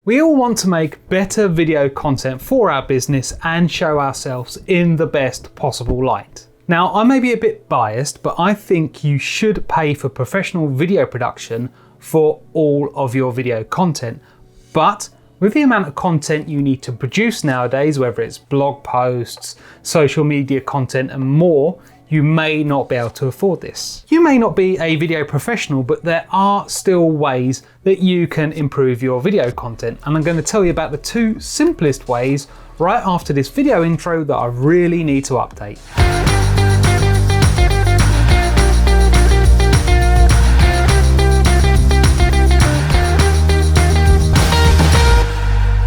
We all want to make better video content for our business and show ourselves in the best possible light. Now, I may be a bit biased, but I think you should pay for professional video production for all of your video content. But with the amount of content you need to produce nowadays, whether it's blog posts, social media content and more, you may not be able to afford this. You may not be a video professional, but there are still ways that you can improve your video content. And I'm going to tell you about the two simplest ways right after this video intro that I really need to update.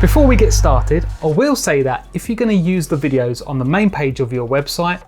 Before we get started, I will say that if you're going to use the videos on the main page of your website,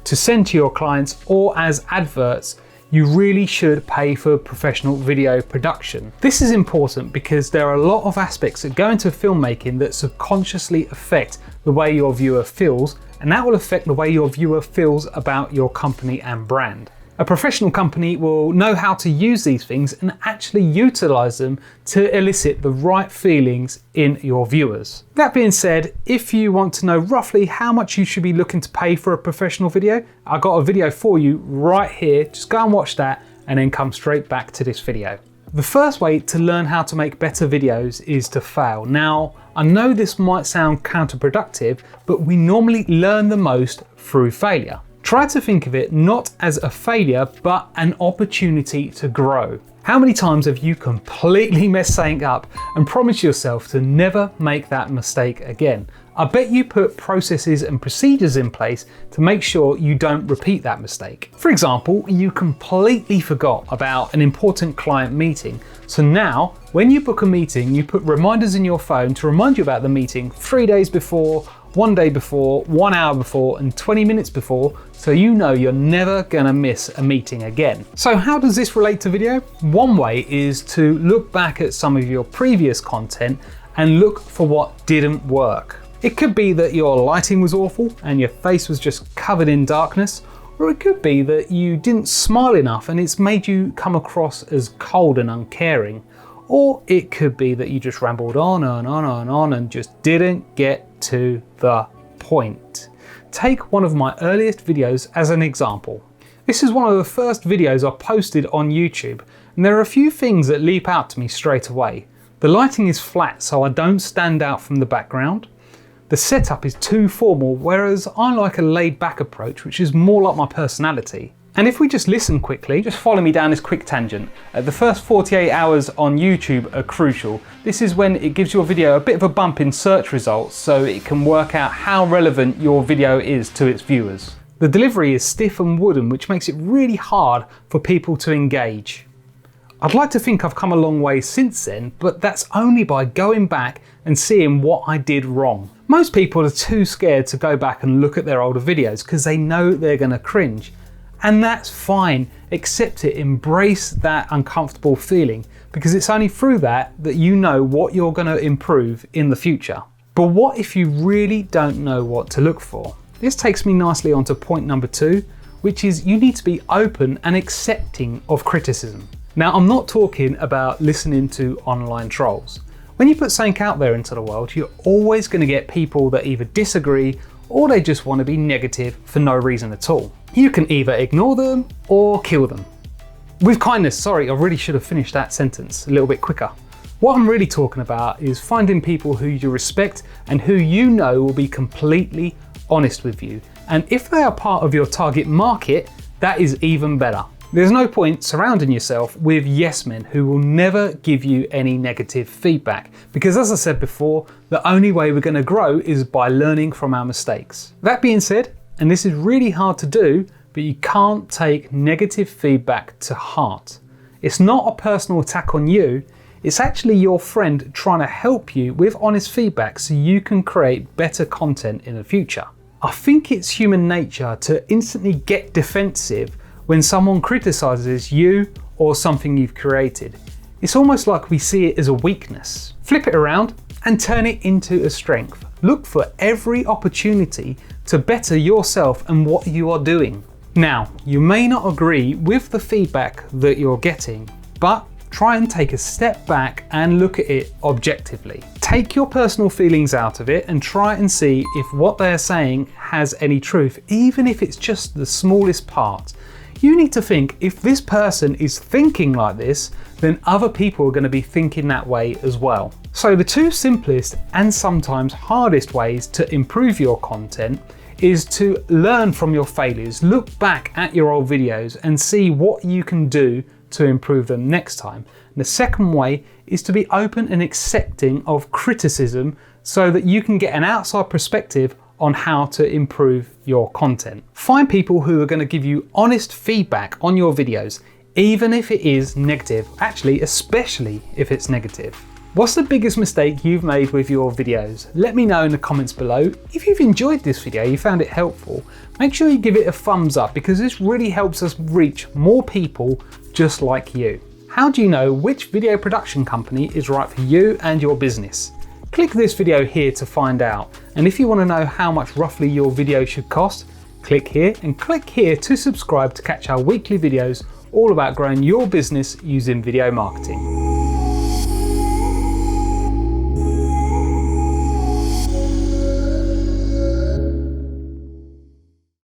to send to your clients or as adverts, you really should pay for professional video production. This is important because there are a lot of aspects that go into filmmaking that subconsciously affect the way your viewer feels, and that will affect the way your viewer feels about your company and brand. A professional company will know how to use these things and actually utilize them to elicit the right feelings in your viewers. That being said, if you want to know roughly how much you should be looking to pay for a professional video, I've got a video for you right here. Just go and watch that and then come straight back to this video. The first way to learn how to make better videos is to fail. Now, I know this might sound counterproductive, but we normally learn the most through failure. Try to think of it not as a failure, but an opportunity to grow. How many times have you completely messed something up and promised yourself to never make that mistake again? I bet you put processes and procedures in place to make sure you don't repeat that mistake. For example, you completely forgot about an important client meeting. So now, when you book a meeting, you put reminders in your phone to remind you about the meeting 3 days before, 1 day before, 1 hour before, and 20 minutes before, so you know you're never gonna miss a meeting again. So how does this relate to video? One way is to look back at some of your previous content and look for what didn't work. It could be that your lighting was awful and your face was just covered in darkness, or it could be that you didn't smile enough and it's made you come across as cold and uncaring. Or it could be that you just rambled on and on and on and just didn't get to the point. Take one of my earliest videos as an example. This is one of the first videos I posted on YouTube, and there are a few things that leap out to me straight away. The lighting is flat, so I don't stand out from the background. The setup is too formal, whereas I like a laid-back approach, which is more like my personality. And if we just listen quickly, just follow me down this quick tangent. The first 48 hours on YouTube are crucial. This is when it gives your video a bit of a bump in search results so it can work out how relevant your video is to its viewers. The delivery is stiff and wooden, which makes it really hard for people to engage. I'd like to think I've come a long way since then, but that's only by going back and seeing what I did wrong. Most people are too scared to go back and look at their older videos because they know they're gonna cringe. And that's fine, accept it, embrace that uncomfortable feeling, because it's only through that you know what you're going to improve in the future. But what if you really don't know what to look for? This takes me nicely onto point number 2, which is you need to be open and accepting of criticism. Now, I'm not talking about listening to online trolls. When you put something out there into the world, you're always going to get people that either disagree or they just want to be negative for no reason at all. You can either ignore them or kill them. With kindness, sorry, I really should have finished that sentence a little bit quicker. What I'm really talking about is finding people who you respect and who you know will be completely honest with you. And if they are part of your target market, that is even better. There's no point surrounding yourself with yes men who will never give you any negative feedback, because as I said before, the only way we're going to grow is by learning from our mistakes. That being said, and this is really hard to do, but you can't take negative feedback to heart. It's not a personal attack on you, it's actually your friend trying to help you with honest feedback so you can create better content in the future. I think it's human nature to instantly get defensive when someone criticizes you or something you've created. It's almost like we see it as a weakness. Flip it around and turn it into a strength. Look for every opportunity to better yourself and what you are doing. Now, you may not agree with the feedback that you're getting, but try and take a step back and look at it objectively. Take your personal feelings out of it and try and see if what they're saying has any truth, even if it's just the smallest part. You need to think, if this person is thinking like this, then other people are going to be thinking that way as well. So the two simplest and sometimes hardest ways to improve your content is to learn from your failures. Look back at your old videos and see what you can do to improve them next time. And the second way is to be open and accepting of criticism so that you can get an outside perspective on how to improve your content. Find people who are going to give you honest feedback on your videos, even if it is negative, actually, especially if it's negative. What's the biggest mistake you've made with your videos? Let me know in the comments below. If you've enjoyed this video, you found it helpful, make sure you give it a thumbs up because this really helps us reach more people just like you. How do you know which video production company is right for you and your business? Click this video here to find out. And if you want to know how much roughly your video should cost, click here and click here to subscribe to catch our weekly videos all about growing your business using video marketing.